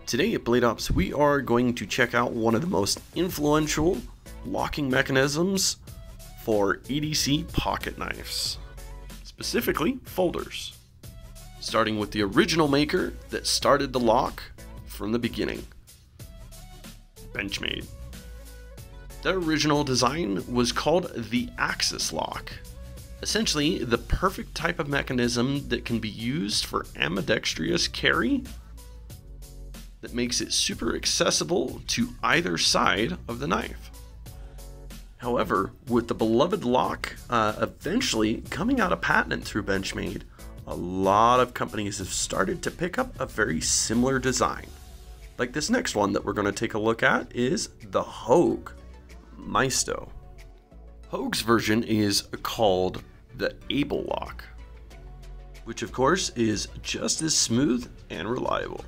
Today at BladeOps, we are going to check out one of the most influential locking mechanisms for EDC pocket knives, specifically folders. Starting with the original maker that started the lock from the beginning, Benchmade. Their original design was called the axis lock, essentially the perfect type of mechanism that can be used for ambidextrous carry that makes it super accessible to either side of the knife. However, with the beloved lock eventually coming out of patent through Benchmade, a lot of companies have started to pick up a very similar design. Like this next one that we're going to take a look at is the Hogue Maisto. Hogue's version is called the Able lock, which of course is just as smooth and reliable.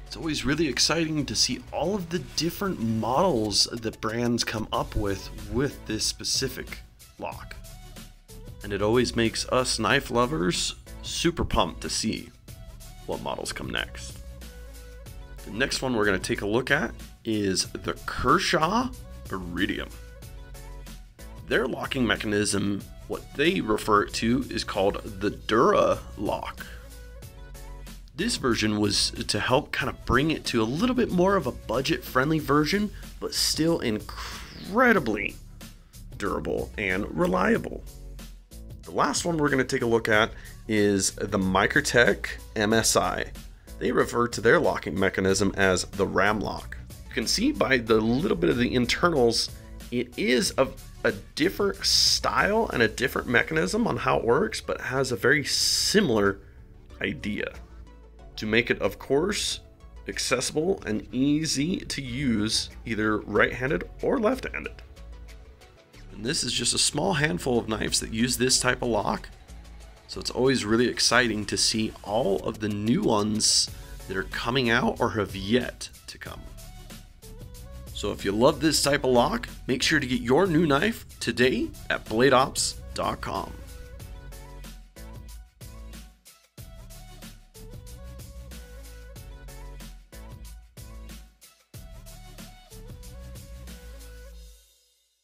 It's always really exciting to see all of the different models that brands come up with this specific lock. And it always makes us knife lovers super pumped to see what models come next. The next one we're going to take a look at is the Kershaw Iridium. Their locking mechanism, what they refer to, is called the Dura lock. This version was to help kind of bring it to a little bit more of a budget-friendly version, but still incredibly durable and reliable. The last one we're going to take a look at is the Microtech MSI. They refer to their locking mechanism as the ram lock. You can see by the little bit of the internals, it is of a different style and a different mechanism on how it works, but has a very similar idea to make it, of course, accessible and easy to use either right-handed or left-handed. And this is just a small handful of knives that use this type of lock, so it's always really exciting to see all of the new ones that are coming out or have yet to come. So if you love this type of lock, make sure to get your new knife today at BladeOps.com.